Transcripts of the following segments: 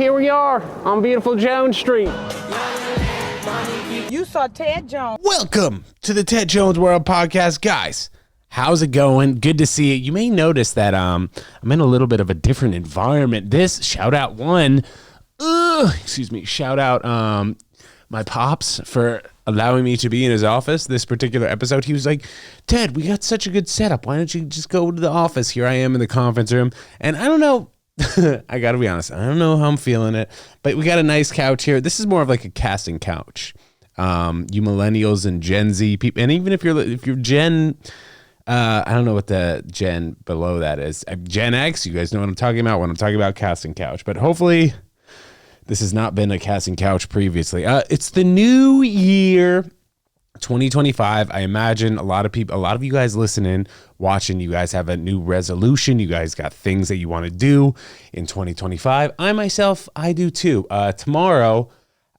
Here we are on beautiful Jones Street. You saw Ted Jones. Welcome to the Ted Jones World Podcast, guys. How's it going? Good to see you. You may notice that I'm in a little bit of a different environment. Shout out my pops for allowing me to be in his office this particular episode. He was like, Ted, we got such a good setup. Why don't you just go to the office? Here I am in the conference room. And I don't know. I got to be honest. I don't know how I'm feeling it, but we got a nice couch here. This is more of like a casting couch. You millennials and Gen Z people, and even if you're Gen, I don't know what the Gen below that is. Gen X, you guys know what I'm talking about when I'm talking about casting couch. But hopefully, this has not been a casting couch previously. It's the new year, 2025. I imagine a lot of you guys listening, watching, you guys have a new resolution. You guys got things that you want to do in 2025. I do too. Tomorrow,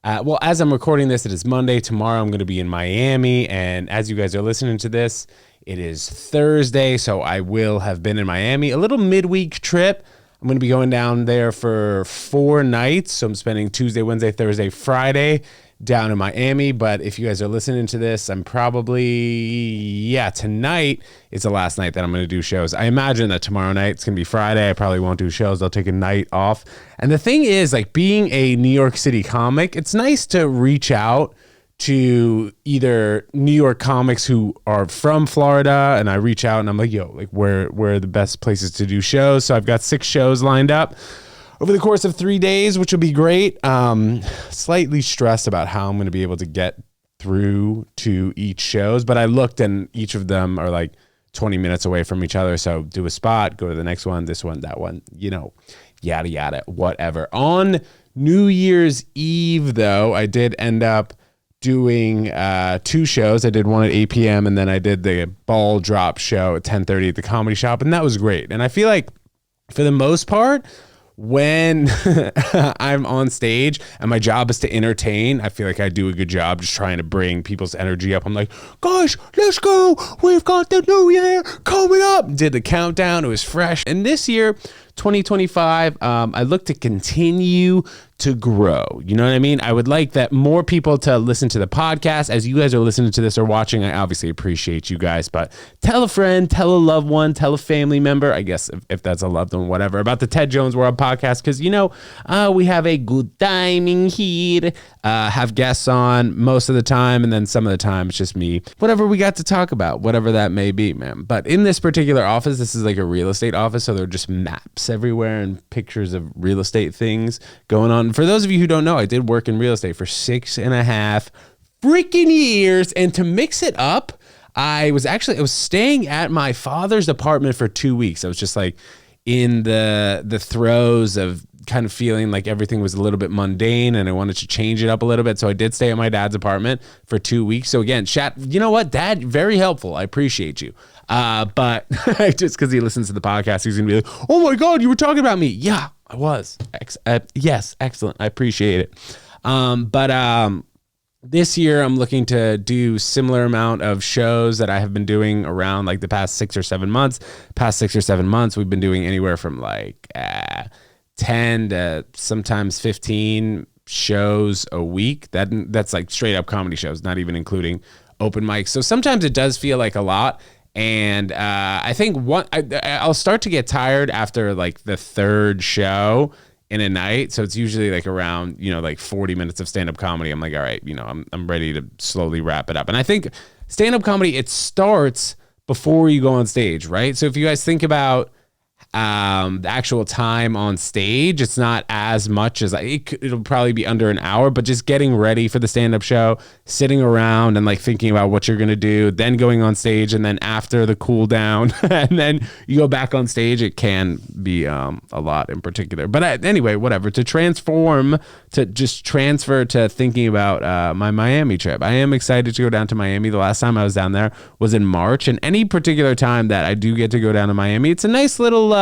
as I'm recording this, it is Monday. Tomorrow, I'm going to be in Miami. And as you guys are listening to this, it is Thursday. So I will have been in Miami. A little midweek trip. I'm going to be going down there for 4 nights. So I'm spending Tuesday, Wednesday, Thursday, Friday down in Miami. But if you guys are listening to this, I'm probably, tonight is the last night that I'm going to do shows. I imagine that tomorrow night, it's going to be Friday. I probably won't do shows. I'll take a night off. And the thing is, like, being a New York City comic, it's nice to reach out to either New York comics who are from Florida, and I reach out and I'm like, where are the best places to do shows? So I've got 6 shows lined up over the course of 3 days, which will be great. Slightly stressed about how I'm going to be able to get through to each shows, but I looked and each of them are like 20 minutes away from each other. So do a spot, go to the next one, this one, that one, yada, yada, whatever. On New Year's Eve, though, I did end up doing 2 shows. I did one at 8 p.m. and then I did the ball drop show at 10:30 at the Comedy Shop, and that was great. And I feel like for the most part, when I'm on stage and my job is to entertain, I feel like I do a good job just trying to bring people's energy up. I'm like, guys, let's go. We've got the new year coming up. Did the countdown. It was fresh. And this year, 2025, I look to continue to grow. You know what I mean? I would like that more people to listen to the podcast. As you guys are listening to this or watching, I obviously appreciate you guys, but tell a friend, tell a loved one, tell a family member, I guess if that's a loved one, whatever, about the Ted Jones World Podcast, because, we have a good time in here, have guests on most of the time, and then some of the time it's just me, whatever we got to talk about, whatever that may be, man. But in this particular office, this is like a real estate office, so there are just maps everywhere and pictures of real estate things going on. For those of you who don't know, I did work in real estate for 6.5 freaking years. And to mix it up, I was staying at my father's apartment for 2 weeks. I was just like in the throes of kind of feeling like everything was a little bit mundane and I wanted to change it up a little bit. So I did stay at my dad's apartment for 2 weeks. So again, chat, you know what, Dad, very helpful. I appreciate you. But just because he listens to the podcast, he's going to be like, oh my God, you were talking about me. Yeah, I was. Yes, excellent. I appreciate it. But this year I'm looking to do similar amount of shows that I have been doing around like the past 6 or 7 months. We've been doing anywhere from like 10 to sometimes 15 shows a week. That's like straight up comedy shows, not even including open mics. So sometimes it does feel like a lot. And I think I'll start to get tired after like the 3rd show in a night. So it's usually like around, like 40 minutes of stand-up comedy. I'm like, all right, I'm ready to slowly wrap it up. And I think stand-up comedy, it starts before you go on stage, right? So if you guys think about the actual time on stage, it's not as much as it'll probably be under an hour, but just getting ready for the stand-up show, sitting around and like thinking about what you're going to do, then going on stage, and then after the cool down and then you go back on stage, it can be a lot in particular. But anyway, whatever, to transfer to thinking about my Miami trip. I am excited to go down to Miami. The last time I was down there was in March, and any particular time that I do get to go down to Miami, it's a nice little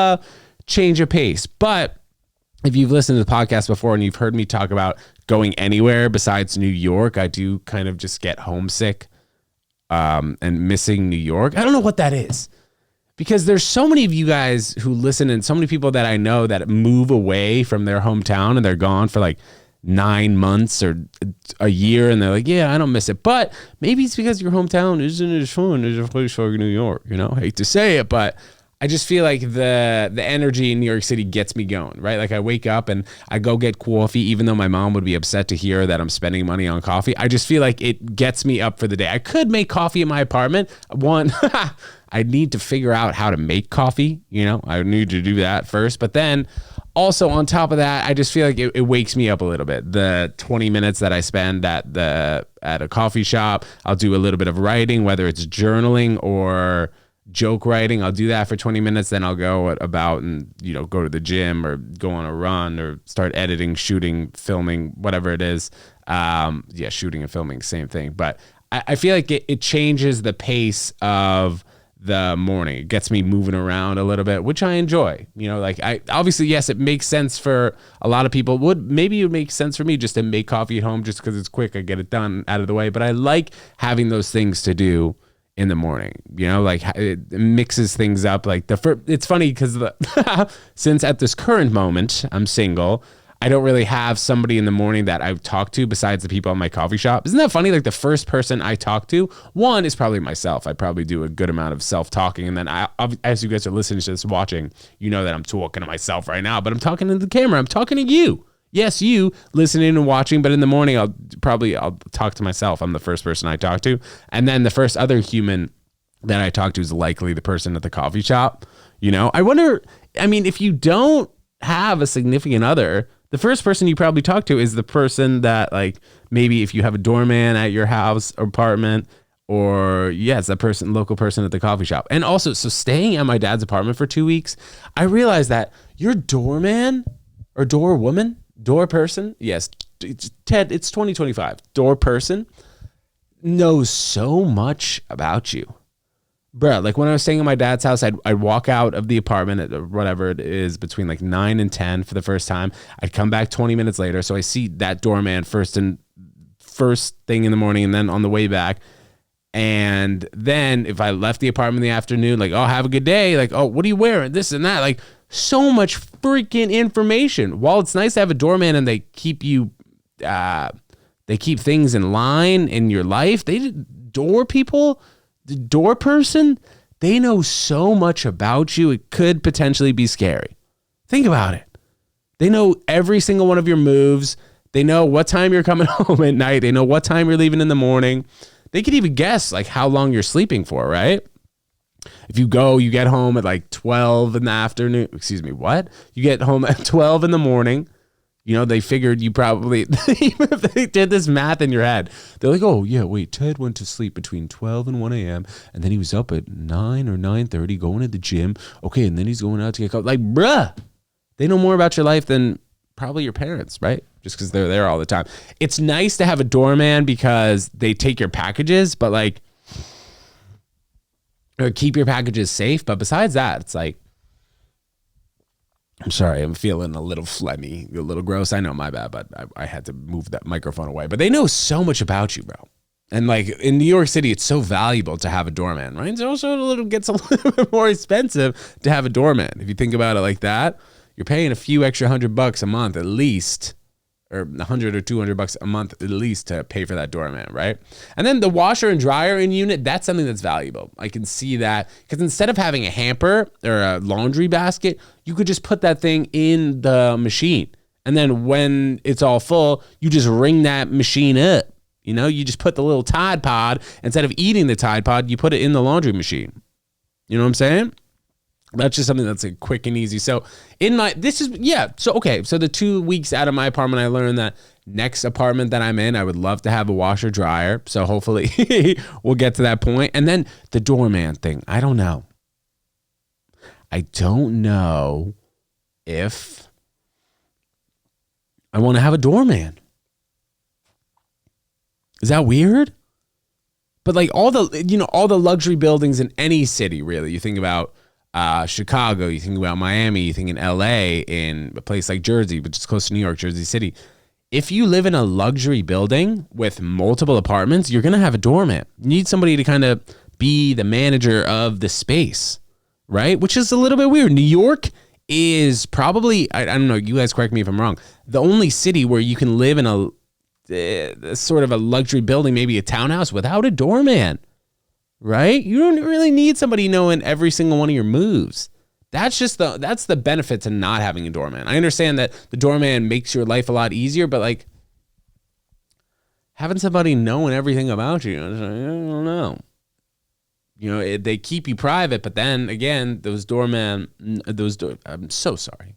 change of pace. But if you've listened to the podcast before and you've heard me talk about going anywhere besides New York, I do kind of just get homesick and missing New York. I don't know what that is. because there's so many of you guys who listen and so many people that I know that move away from their hometown and they're gone for like 9 months or a year and they're like, yeah, I don't miss it. But maybe it's because your hometown isn't as fun as a place like New York, you know, I hate to say it, but I just feel like the energy in New York City gets me going, right? Like I wake up and I go get coffee, even though my mom would be upset to hear that I'm spending money on coffee. I just feel like it gets me up for the day. I could make coffee in my apartment. One, I need to figure out how to make coffee. You know, I need to do that first. But then also on top of that, I just feel like it wakes me up a little bit. The 20 minutes that I spend at a coffee shop, I'll do a little bit of writing, whether it's journaling or joke writing. I'll do that for 20 minutes. Then I'll go about and, you know, go to the gym or go on a run or start editing, shooting, filming, whatever it is. Shooting and filming, same thing. But I feel like it changes the pace of the morning. It gets me moving around a little bit, which I enjoy. You know, like obviously, yes, it makes sense for a lot of people. Maybe it would make sense for me just to make coffee at home just because it's quick. I get it done out of the way. But I like having those things to do in the morning, you know, like it mixes things up. Like it's funny because since at this current moment I'm single, I don't really have somebody in the morning that I talk to besides the people at my coffee shop. Isn't that funny? Like the first person I talk to, one is probably myself. I probably do a good amount of self-talking. And then as you guys are listening to this, watching, you know that I'm talking to myself right now, but I'm talking to the camera. I'm talking to you. Yes, you listening and watching, but in the morning, I'll talk to myself. I'm the first person I talk to. And then the first other human that I talk to is likely the person at the coffee shop. You know, I wonder, I mean, if you don't have a significant other, the first person you probably talk to is the person that, like, maybe if you have a doorman at your house or apartment, or yes, that person, local person at the coffee shop. And also, so staying at my dad's apartment for 2 weeks, I realized that your doorman or doorwoman, door person, yes, Ted, it's 2025. Door person knows so much about you. Bro, like when I was staying at my dad's house, I'd walk out of the apartment at whatever it is between like 9 and 10 for the first time. I'd come back 20 minutes later. So I see that doorman first thing in the morning and then on the way back. And then if I left the apartment in the afternoon, like, oh, have a good day. Like, oh, what are you wearing? This and that. Like, so much freaking information. While it's nice to have a doorman and they keep you, they keep things in line in your life. Door people, the door person, they know so much about you. It could potentially be scary. Think about it. They know every single one of your moves. They know what time you're coming home at night. They know what time you're leaving in the morning. They could even guess like how long you're sleeping for, right? If you get home at like 12 in the afternoon, You get home at 12 in the morning. You know, they figured you probably, even if they did this math in your head, they're like, oh yeah, wait, Ted went to sleep between 12 and 1 a.m. And then he was up at 9 or 9:30 going to the gym. Okay, and then he's going out to get coffee. Like, bruh, they know more about your life than probably your parents, right? Just because they're there all the time. It's nice to have a doorman because they take your packages, but like, or keep your packages safe. But besides that, it's like, I'm sorry, I'm feeling a little phlegmy, a little gross. I know, my bad, but I had to move that microphone away. But they know so much about you, bro. And like in New York City, it's so valuable to have a doorman, right? It's also gets a little bit more expensive to have a doorman. If you think about it like that, you're paying a few extra $100 a month at least, or $100 or $200 a month at least to pay for that doorman, right? And then the washer and dryer in unit, that's something that's valuable. I can see that because instead of having a hamper or a laundry basket, you could just put that thing in the machine. And then when it's all full, you just ring that machine up. You know, you just put the little Tide Pod, instead of eating the Tide Pod, you put it in the laundry machine. You know what I'm saying? That's just something that's quick and easy. So so the 2 weeks out of my apartment, I learned that next apartment that I'm in, I would love to have a washer dryer. So hopefully we'll get to that point. And then the doorman thing, I don't know if I want to have a doorman. Is that weird? But like all the luxury buildings in any city, really, you think about Chicago, you think about Miami, you think in LA, in a place like Jersey, which is close to New York, Jersey City. If you live in a luxury building with multiple apartments, you're going to have a doorman. You need somebody to kind of be the manager of the space, right? Which is a little bit weird. New York is probably, I don't know, you guys correct me if I'm wrong, the only city where you can live in a sort of a luxury building, maybe a townhouse, without a doorman, right? You don't really need somebody knowing every single one of your moves. That's the benefit to not having a doorman. I understand that the doorman makes your life a lot easier, but like having somebody knowing everything about you, I don't know. They keep you private, but then again, I'm so sorry.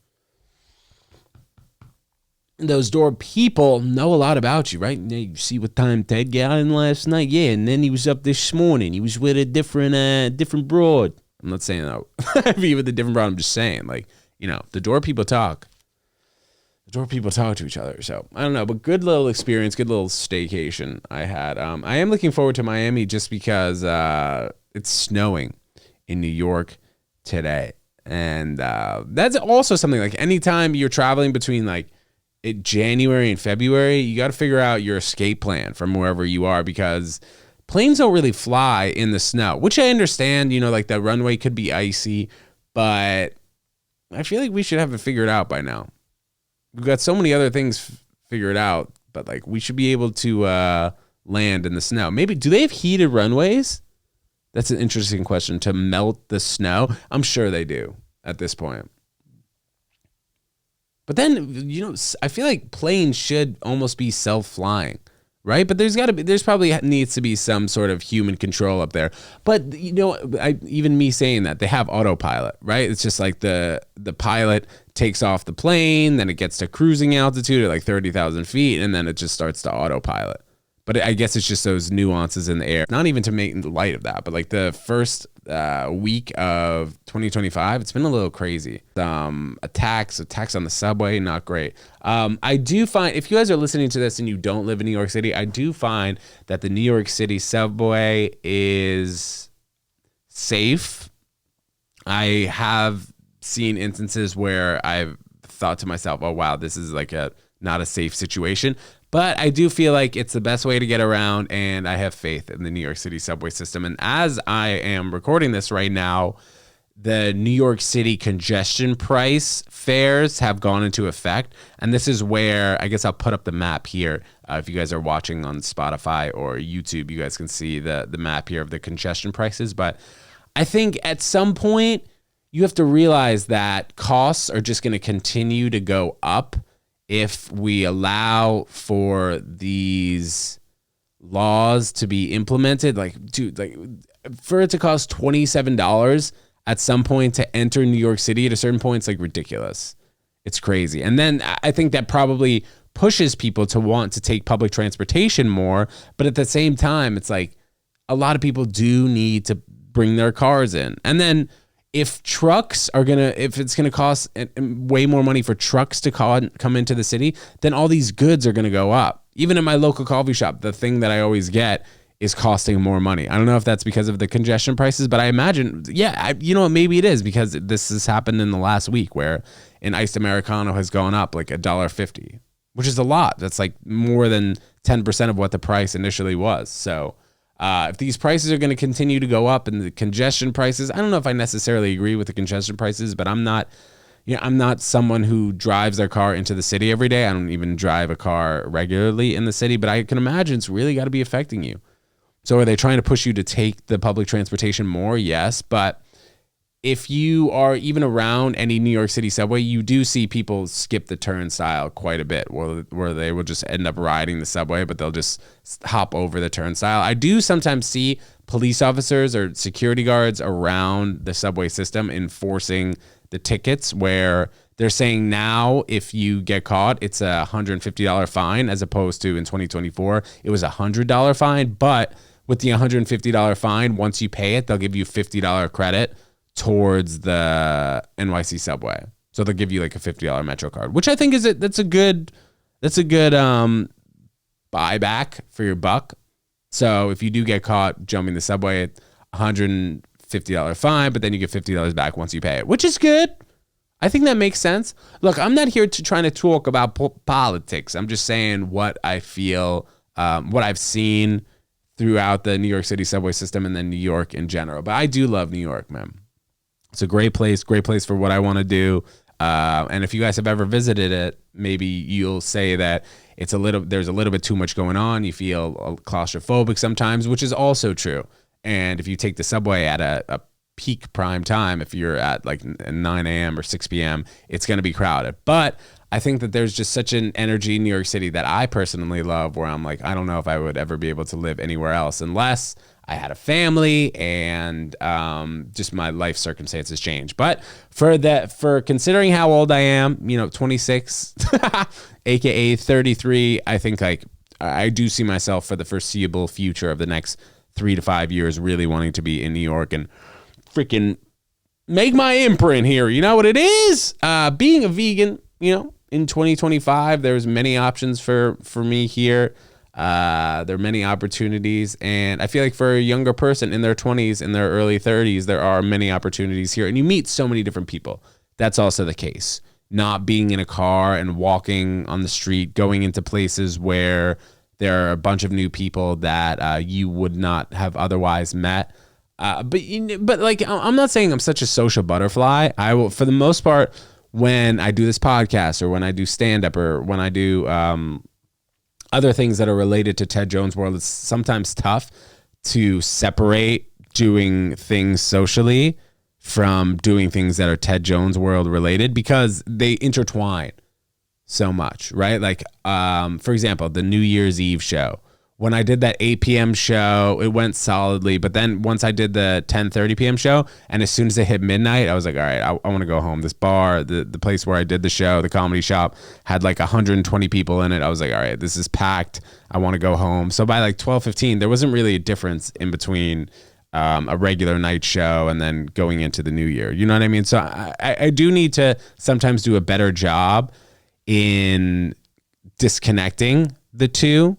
Those door people know a lot about you, right? You see what time Ted got in last night? Yeah, and then he was up this morning. He was with a different broad. I'm not saying that be with a different broad. I'm just saying, like, the door people talk. The door people talk to each other. So I don't know, but good little experience, good little staycation I had. I am looking forward to Miami just because it's snowing in New York today. And that's also something, like, anytime you're traveling between like January and February, you got to figure out your escape plan from wherever you are, because planes don't really fly in the snow, which I understand, like the runway could be icy, but I feel like we should have it figured out by now. We've got so many other things figured out, but like we should be able to land in the snow. Maybe, do they have heated runways? That's an interesting question, to melt the snow. I'm sure they do at this point. But then, I feel like planes should almost be self-flying, right? But there's probably needs to be some sort of human control up there. But, even me saying that, they have autopilot, right? It's just like the pilot takes off the plane, then it gets to cruising altitude at like 30,000 feet, and then it just starts to autopilot. But I guess it's just those nuances in the air. Not even to make light of that, but like the first week of 2025, it's been a little crazy. Attacks on the subway, not great. I do find, if you guys are listening to this and you don't live in New York City, I do find that the New York City subway is safe. I have seen instances where I've thought to myself, oh, wow, this is like not a safe situation. But I do feel like it's the best way to get around, and I have faith in the New York City subway system. And as I am recording this right now, the New York City congestion price fares have gone into effect. And this is where, I guess I'll put up the map here. If you guys are watching on Spotify or YouTube, you guys can see the map here of the congestion prices. But I think at some point, you have to realize that costs are just going to continue to go up if we allow for these laws to be implemented. Like, dude, like for it to cost $27 at some point to enter New York City at a certain point, it's like ridiculous. It's crazy. And then I think that probably pushes people to want to take public transportation more. But at the same time, it's like a lot of people do need to bring their cars in. And then if it's gonna cost way more money for trucks to come into the city, then all these goods are gonna go up. Even in my local coffee shop, the thing that I always get is costing more money. I don't know if that's because of the congestion prices, but I imagine, maybe it is, because this has happened in the last week where an iced Americano has gone up like $1.50, which is a lot. That's like more than 10% of what the price initially was. So if these prices are going to continue to go up, and the congestion prices, I don't know if I necessarily agree with the congestion prices, but I'm not someone who drives their car into the city every day. I don't even drive a car regularly in the city, but I can imagine it's really got to be affecting you. So are they trying to push you to take the public transportation more? Yes. But if you are even around any New York City subway, you do see people skip the turnstile quite a bit, where they will just end up riding the subway, but they'll just hop over the turnstile. I do sometimes see police officers or security guards around the subway system enforcing the tickets, where they're saying now if you get caught, it's a $150 fine, as opposed to in 2024, it was a $100 fine. But with the $150 fine, once you pay it, they'll give you $50 credit towards the NYC subway. So they'll give you like a $50 Metro card, which I think that's a good buyback for your buck. So if you do get caught jumping the subway, $150 fine, but then you get $50 back once you pay it, which is good. I think that makes sense. Look, I'm not here to trying to talk about politics. I'm just saying what I feel, what I've seen throughout the New York City subway system, and then New York in general. But I do love New York, man. It's a great place for what I want to do. And if you guys have ever visited it, maybe you'll say that there's a little bit too much going on. You feel claustrophobic sometimes, which is also true. And if you take the subway at a peak prime time, if you're at like 9 a.m. or 6 p.m., it's going to be crowded. But I think that there's just such an energy in New York City that I personally love, where I'm like, I don't know if I would ever be able to live anywhere else unless I had a family and just my life circumstances change. But for considering how old I am, 26, aka 33, I think like I do see myself for the foreseeable future of the next 3 to 5 years really wanting to be in New York and freaking make my imprint here. You know what it is? Being a vegan, in 2025, there's many options for me here. There are many opportunities, and I feel like for a younger person in their 20s, in their early 30s, there are many opportunities here, and you meet so many different people. That's also the case. Not being in a car and walking on the street, going into places where there are a bunch of new people that you would not have otherwise met. But like, I'm not saying I'm such a social butterfly. I will, for the most part, when I do this podcast or when I do stand-up or when I do other things that are related to Ted Jones' world, it's sometimes tough to separate doing things socially from doing things that are Ted Jones' world related, because they intertwine so much, right? Like, for example, the New Year's Eve show. When I did that 8 p.m. show, it went solidly. But then once I did the 10:30 p.m. show, and as soon as it hit midnight, I was like, all right, I want to go home. This bar, the place where I did the show, the comedy shop, had like 120 people in it. I was like, all right, this is packed. I want to go home. So by like 12:15, there wasn't really a difference in between a regular night show and then going into the new year. You know what I mean? So I do need to sometimes do a better job in disconnecting the two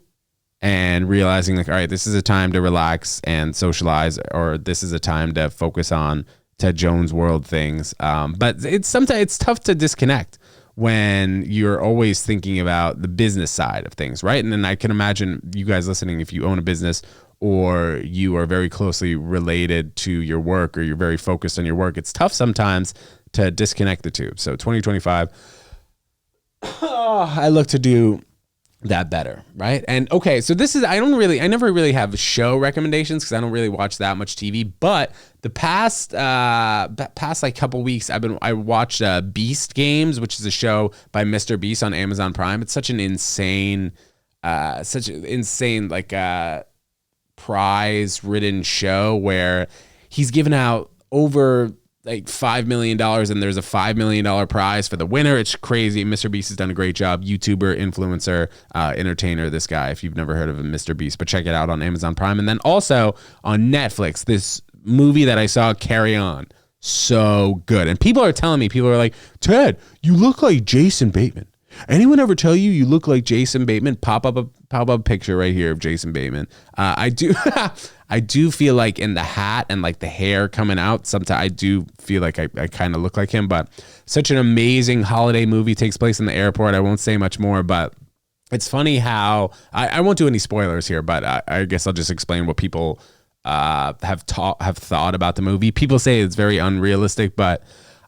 and realizing like, all right, this is a time to relax and socialize, or this is a time to focus on Ted Jones world things. But it's tough to disconnect when you're always thinking about the business side of things, right? And then I can imagine you guys listening, if you own a business or you are very closely related to your work or you're very focused on your work, it's tough sometimes to disconnect the two. So 2025, I look to do that better, right? And okay, so I never really have show recommendations because I don't really watch that much TV. But the past like couple weeks, I watched Beast Games, which is a show by Mr. Beast on Amazon Prime. It's such an insane like prize-ridden show where he's giving out over like $5 million, and there's a $5 million prize for the winner. It's crazy. Mr. Beast has done a great job. YouTuber, influencer, entertainer, this guy, if you've never heard of him, Mr. Beast, but check it out on Amazon Prime. And then also on Netflix, this movie that I saw, Carry On. So good. And people are like, Ted, you look like Jason Bateman. Anyone ever tell you look like Jason Bateman? Pop up a picture right here of Jason Bateman. I do feel like in the hat and like the hair coming out, sometimes I do feel like I kind of look like him. But such an amazing holiday movie, takes place in the airport. I won't say much more, but it's funny how I won't do any spoilers here, but I guess I'll just explain what people have thought about the movie. People say it's very unrealistic, but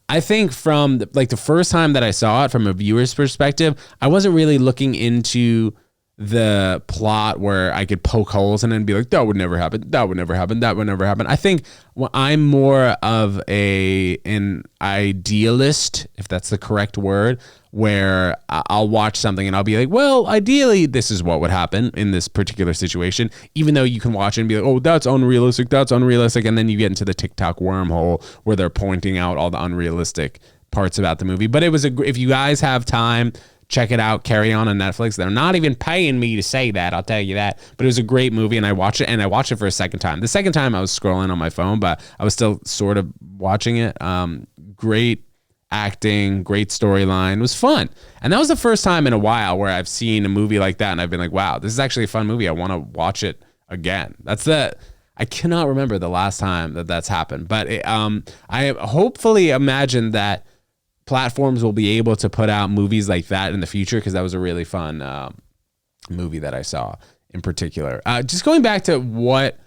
I think from the first time that I saw it, from a viewer's perspective, I wasn't really looking into the plot where I could poke holes in it and be like, that would never happen. That would never happen. That would never happen. I think I'm more of an idealist, if that's the correct word, where I'll watch something and I'll be like, well, ideally, this is what would happen in this particular situation, even though you can watch it and be like, oh, that's unrealistic. That's unrealistic. And then you get into the TikTok wormhole where they're pointing out all the unrealistic parts about the movie. But if you guys have time, check it out. Carry On Netflix. They're not even paying me to say that, I'll tell you that. But it was a great movie, and I watched it for a second time. The second time I was scrolling on my phone, but I was still sort of watching it. Great acting, great storyline. It was fun. And that was the first time in a while where I've seen a movie like that and I've been like, wow, this is actually a fun movie. I want to watch it again. I cannot remember the last time that's happened. But I hopefully imagine that platforms will be able to put out movies like that in the future, because that was a really fun movie that I saw in particular. Just going back to what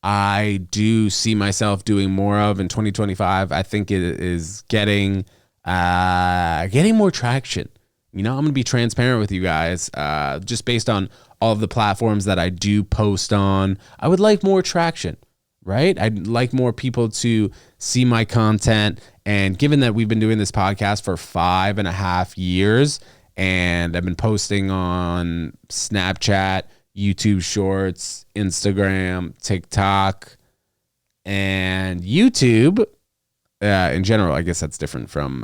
I do see myself doing more of in 2025. I think it is getting more traction. I'm going to be transparent with you guys, just based on all of the platforms that I do post on. I would like more traction, right? I'd like more people to see my content. And given that we've been doing this podcast for 5.5 years, and I've been posting on Snapchat, YouTube Shorts, Instagram, TikTok, and YouTube in general. I guess that's different from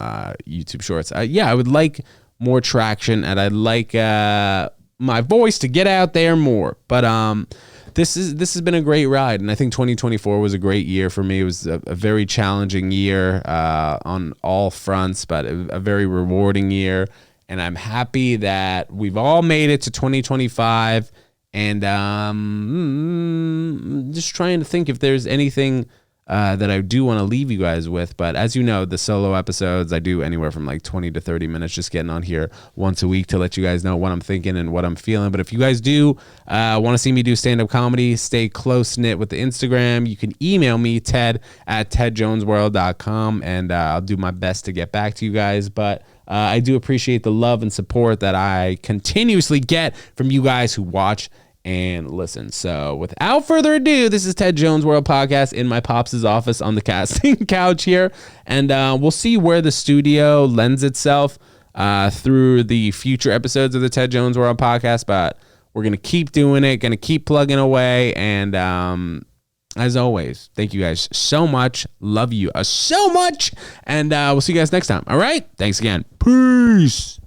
YouTube Shorts. I would like more traction, and I'd like my voice to get out there more. But this has been a great ride, and I think 2024 was a great year for me. It was a very challenging year on all fronts, but a very rewarding year. And I'm happy that we've all made it to 2025. And just trying to think if there's anything that I do want to leave you guys with. But as you know, the solo episodes, I do anywhere from like 20 to 30 minutes, just getting on here once a week to let you guys know what I'm thinking and what I'm feeling. But if you guys do want to see me do stand-up comedy, stay close-knit with the Instagram. You can email me, ted@tedjonesworld.com, and I'll do my best to get back to you guys. But I do appreciate the love and support that I continuously get from you guys who watch and listen. So without further ado, this is Ted Jones World Podcast in my pops' office on the casting couch here. And we'll see where the studio lends itself through the future episodes of the Ted Jones World Podcast. But we're going to keep doing it, going to keep plugging away. And as always, thank you guys so much. Love you so much. And we'll see you guys next time. All right. Thanks again. Peace.